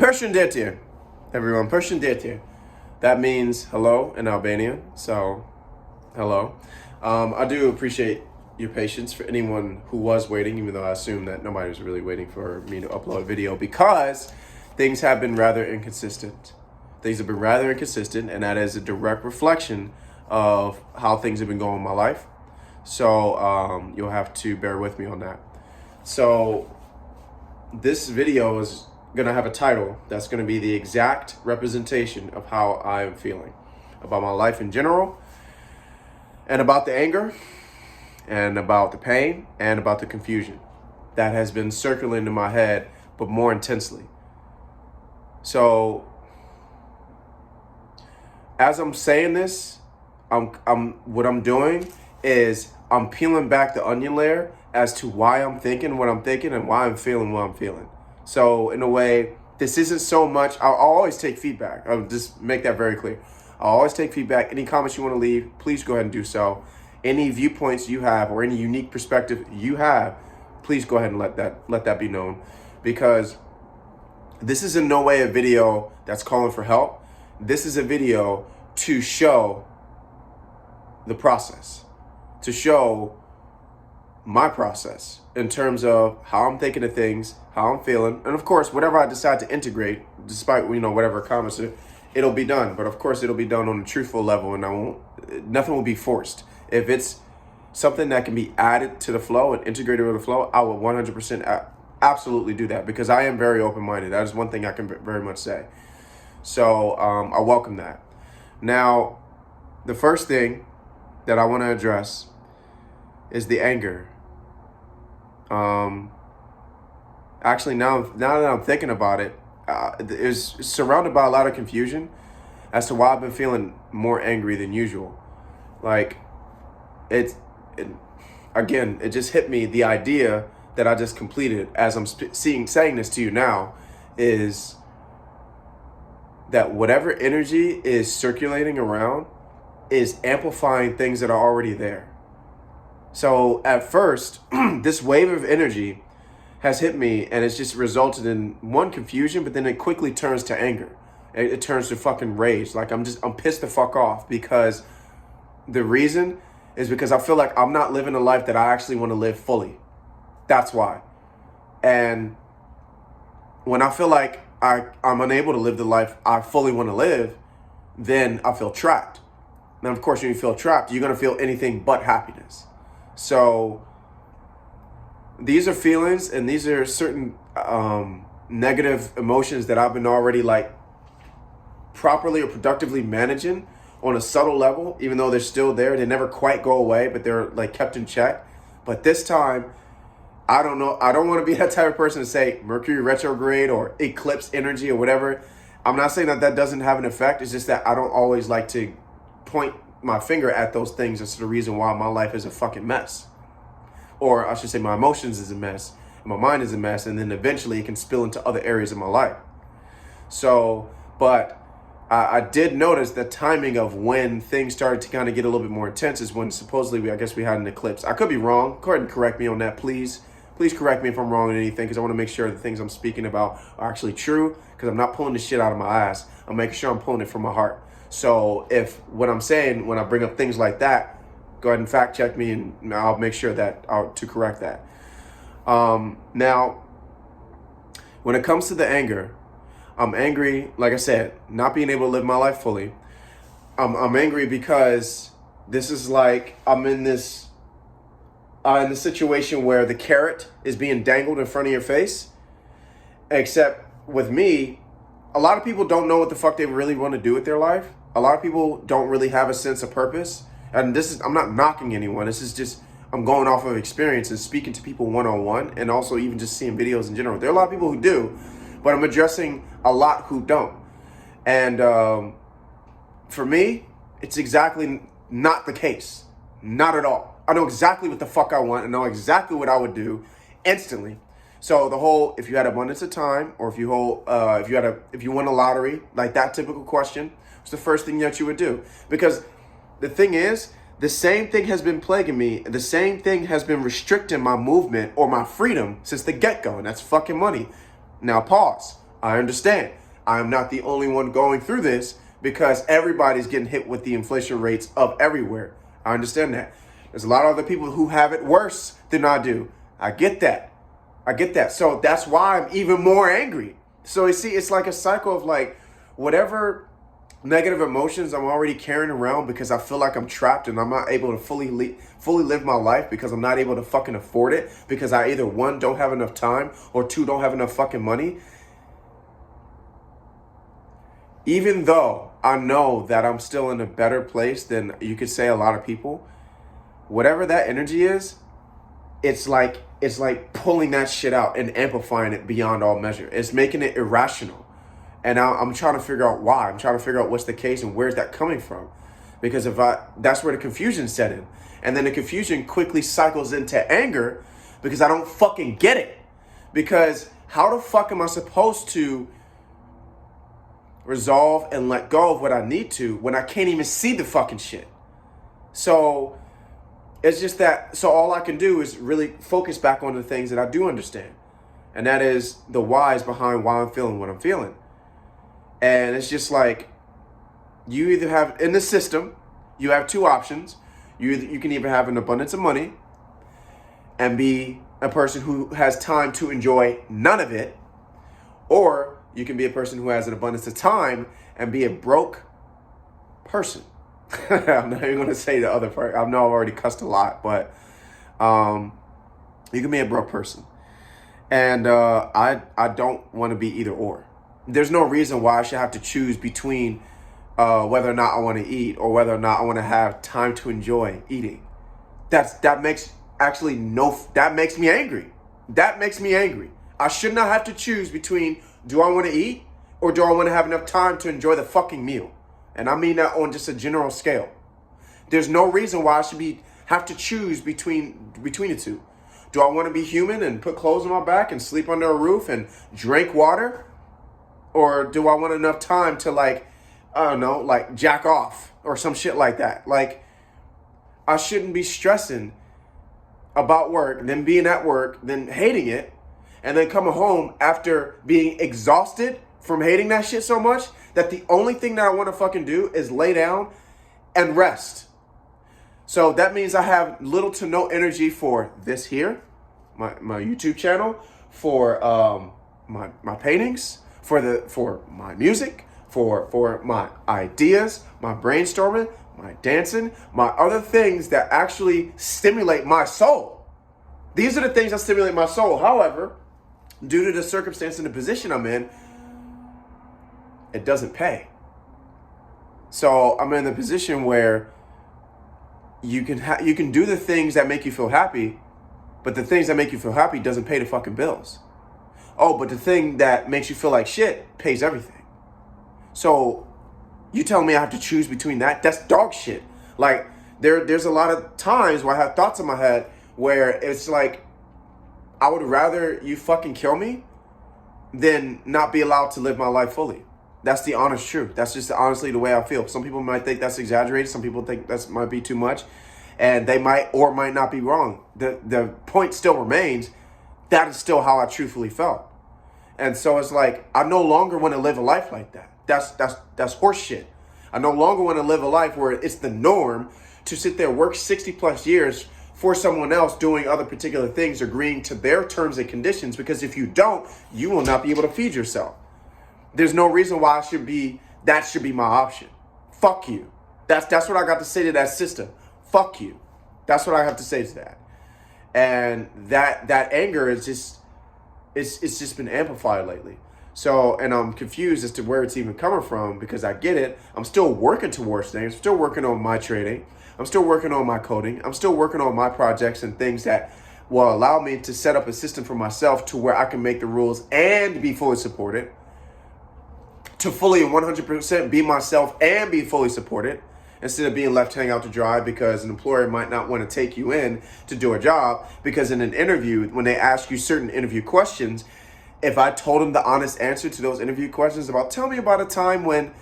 Përshëndetje, everyone. Përshëndetje. That means hello in Albanian. So, hello. I do appreciate your patience for anyone who was waiting, even though I assume that nobody was really waiting for me to upload a video because things have been rather inconsistent. And that is a direct reflection of how things have been going in my life. So, you'll have to bear with me on that. So, this video is going to have a title that's going to be the exact representation of how I am feeling about my life in general, and about the anger, and about the pain, and about the confusion that has been circling in my head, but more intensely. So, as I'm saying this, what I'm doing is I'm peeling back the onion layer as to why I'm thinking what I'm thinking and why I'm feeling what I'm feeling. So in a way, this isn't so much, I'll always take feedback. I'll just make that very clear. I'll always take feedback. Any comments you want to leave, please go ahead and do so. Any viewpoints you have or any unique perspective you have, please go ahead and let that be known. Because this is in no way a video that's calling for help. This is a video to show the process, to show my process in terms of how I'm thinking of things, how I'm feeling, and of course, whatever I decide to integrate, despite whatever comments, it'll be done. But of course, it'll be done on a truthful level, and nothing will be forced. If it's something that can be added to the flow and integrated with the flow, I will 100% absolutely do that, because I am very open-minded. That is one thing I can very much say. So I welcome that. Now, the first thing that I want to address is the anger. Actually, now that I'm thinking about it, it's surrounded by a lot of confusion as to why I've been feeling more angry than usual. Like, it just hit me, the idea that I just completed as I'm saying this to you now, is that whatever energy is circulating around is amplifying things that are already there. So at first, this wave of energy has hit me, and it's just resulted in one, confusion, but then it quickly turns to anger. It turns to fucking rage. Like I'm pissed the fuck off, because the reason is because I feel like I'm not living a life that I actually want to live fully. That's why. And when I feel like I'm unable to live the life I fully want to live, then I feel trapped. Now, of course, when you feel trapped, you're going to feel anything but happiness. So these are feelings, and these are certain negative emotions that I've been already properly or productively managing on a subtle level, even though they're still there. They never quite go away, but they're kept in check. But this time, I don't know. I don't want to be that type of person to say Mercury retrograde or eclipse energy or whatever. I'm not saying that doesn't have an effect. It's just that I don't always like to point my finger at those things as to the reason why my life is a fucking mess. Or I should say my emotions is a mess, my mind is a mess, and then eventually it can spill into other areas of my life. So, but I did notice the timing of when things started to kind of get a little bit more intense is when supposedly we had an eclipse. I could be wrong. Go ahead and correct me on that, please. Please correct me if I'm wrong on anything, because I want to make sure the things I'm speaking about are actually true, because I'm not pulling the shit out of my ass. I'm making sure I'm pulling it from my heart. So if what I'm saying, when I bring up things like that, go ahead and fact check me, and I'll make sure to correct that. Now, when it comes to the anger, I'm angry, like I said, not being able to live my life fully. I'm angry because this is like I'm in this situation where the carrot is being dangled in front of your face. Except with me, a lot of people don't know what the fuck they really want to do with their life. A lot of people don't really have a sense of purpose. And I'm not knocking anyone. This is just, I'm going off of experience and speaking to people one-on-one, and also even just seeing videos in general. There are a lot of people who do, but I'm addressing a lot who don't. And for me, it's exactly not the case. Not at all. I know exactly what the fuck I want. I know exactly what I would do instantly. So the whole, if you had abundance of time, or if you won a lottery, like that typical question, what's the first thing that you would do? Because the thing is, the same thing has been plaguing me. The same thing has been restricting my movement or my freedom since the get-go, and that's fucking money. Now pause. I understand. I'm not the only one going through this because everybody's getting hit with the inflation rates of everywhere. I understand that. There's a lot of other people who have it worse than I do. I get that. I get that. So that's why I'm even more angry. So you see, it's like a cycle of like whatever negative emotions I'm already carrying around because I feel like I'm trapped and I'm not able to fully live my life because I'm not able to fucking afford it because I either one, don't have enough time, or two, don't have enough fucking money. Even though I know that I'm still in a better place than you could say a lot of people, whatever that energy is, it's like pulling that shit out and amplifying it beyond all measure. It's making it irrational. And I'm trying to figure out why. I'm trying to figure out what's the case and where's that coming from. Because that's where the confusion set in. And then the confusion quickly cycles into anger because I don't fucking get it. Because how the fuck am I supposed to resolve and let go of what I need to when I can't even see the fucking shit? So it's just that, so all I can do is really focus back on the things that I do understand. And that is the whys behind why I'm feeling what I'm feeling. And it's just like, you either have, in the system, you have two options. You can either have an abundance of money and be a person who has time to enjoy none of it, or you can be a person who has an abundance of time and be a broke person. I'm not even going to say the other part. I know I've already cussed a lot, but you can be a broke person. And I don't want to be either or. There's no reason why I should have to choose between whether or not I want to eat or whether or not I want to have time to enjoy eating. That makes me angry. That makes me angry. I should not have to choose between, do I want to eat or do I want to have enough time to enjoy the fucking meal? And I mean that on just a general scale. There's no reason why I should have to choose between the two. Do I want to be human and put clothes on my back and sleep under a roof and drink water? Or do I want enough time to I don't know, jack off or some shit like that? Like, I shouldn't be stressing about work, then being at work, then hating it, and then coming home after being exhausted from hating that shit so much that the only thing that I want to fucking do is lay down and rest. So that means I have little to no energy for this here, my YouTube channel, for my paintings, for my music, for my ideas, my brainstorming, my dancing, my other things that actually stimulate my soul. These are the things that stimulate my soul. However, due to the circumstance and the position I'm in, it doesn't pay. So I'm in the position where you can do the things that make you feel happy, but the things that make you feel happy doesn't pay the fucking bills. Oh, but the thing that makes you feel like shit pays everything. So you telling me I have to choose between that? That's dog shit. Like, there's a lot of times where I have thoughts in my head where it's like, I would rather you fucking kill me than not be allowed to live my life fully. That's the honest truth. That's just honestly the way I feel. Some people might think that's exaggerated. Some people think that might be too much. And they might or might not be wrong. The point still remains, that is still how I truthfully felt. And so it's like, I no longer want to live a life like that. That's horse shit. I no longer want to live a life where it's the norm to sit there, work 60 plus years for someone else doing other particular things, agreeing to their terms and conditions, because if you don't, you will not be able to feed yourself. There's no reason why that should be my option. Fuck you. That's what I got to say to that system. Fuck you. That's what I have to say to that. And that anger is just, it's just been amplified lately. So, and I'm confused as to where it's even coming from, because I get it. I'm still working towards things. I'm still working on my trading. I'm still working on my coding. I'm still working on my projects and things that will allow me to set up a system for myself to where I can make the rules and be fully supported. To fully and 100% be myself and be fully supported, instead of being left hanging out to dry because an employer might not want to take you in to do a job, because in an interview, when they ask you certain interview questions, if I told them the honest answer to those interview questions about, tell me about a time when,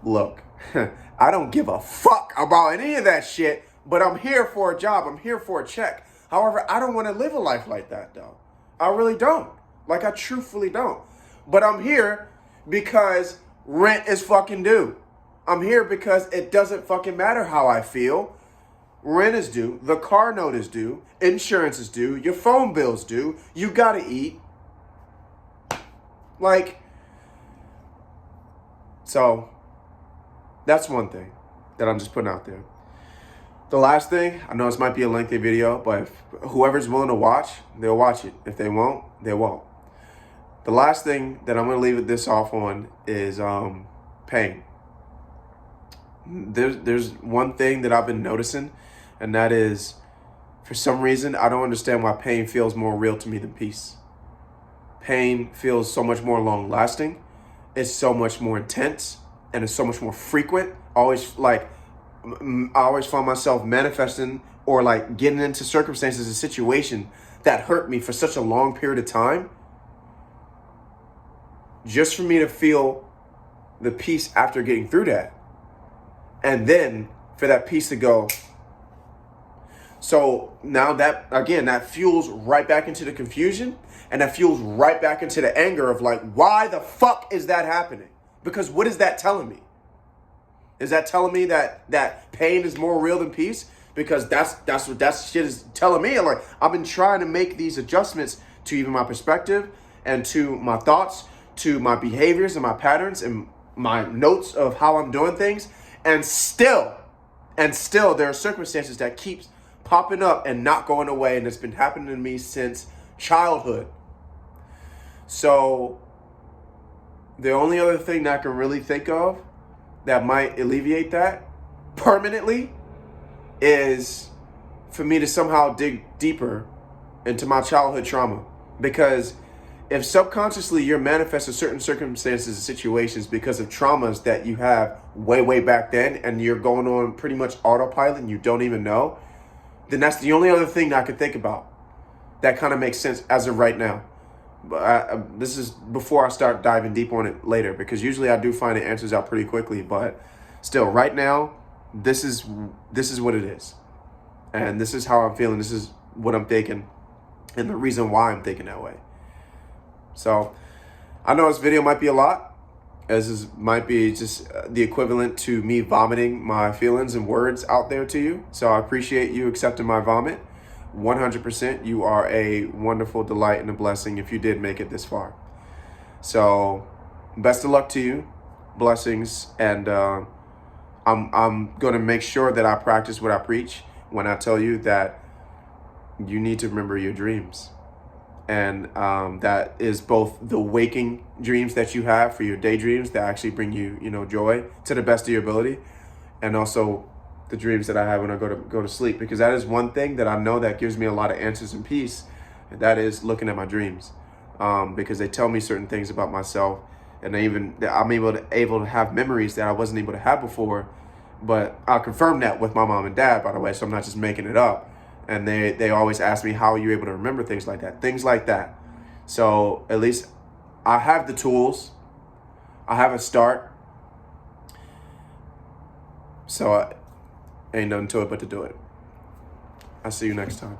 look, I don't give a fuck about any of that shit, but I'm here for a job. I'm here for a check. However, I don't want to live a life like that, though. I really don't. Like, I truthfully don't. But I'm here because rent is fucking due. I'm here because it doesn't fucking matter how I feel. Rent is due. The car note is due. Insurance is due. Your phone bill's due. You gotta eat. Like, so that's one thing that I'm just putting out there. The last thing, I know this might be a lengthy video, but if whoever's willing to watch, they'll watch it. If they won't, they won't. The last thing that I'm going to leave this off on is pain. There's one thing that I've been noticing, and that is, for some reason, I don't understand why pain feels more real to me than peace. Pain feels so much more long-lasting. It's so much more intense, and it's so much more frequent. I always find myself manifesting or like getting into circumstances and situations that hurt me for such a long period of time, just for me to feel the peace after getting through that. And then for that peace to go. So now that, again, that fuels right back into the confusion, and that fuels right back into the anger of like, why the fuck is that happening? Because what is that telling me? Is that telling me that pain is more real than peace? Because that's what that shit is telling me. Like, I've been trying to make these adjustments to even my perspective and to my thoughts, to my behaviors and my patterns and my notes of how I'm doing things. And still there are circumstances that keeps popping up and not going away. And it's been happening to me since childhood. So the only other thing that I can really think of that might alleviate that permanently is for me to somehow dig deeper into my childhood trauma. Because if subconsciously you're manifesting certain circumstances and situations because of traumas that you have way back then, and you're going on pretty much autopilot and you don't even know, then that's the only other thing that I could think about that kind of makes sense as of right now. But this is before I start diving deep on it later, because usually I do find the answers out pretty quickly. But still, right now, this is what it is, and this is how I'm feeling. This is what I'm thinking, and the reason why I'm thinking that way. So I know this video might be a lot, as this might be just the equivalent to me vomiting my feelings and words out there to you. So I appreciate you accepting my vomit. 100%, you are a wonderful delight and a blessing if you did make it this far. So best of luck to you, blessings, and I'm going to make sure that I practice what I preach when I tell you that you need to remember your dreams. And that is both the waking dreams that you have for your daydreams that actually bring you, joy to the best of your ability, and also the dreams that I have when I go to sleep, because that is one thing that I know that gives me a lot of answers and peace, and that is looking at my dreams, because they tell me certain things about myself, and I'm able to have memories that I wasn't able to have before. But I confirmed that with my mom and dad, by the way, so I'm not just making it up. And they always ask me, how are you able to remember things like that? So at least I have the tools. I have a start. So ain't nothing to it but to do it. I'll see you next time.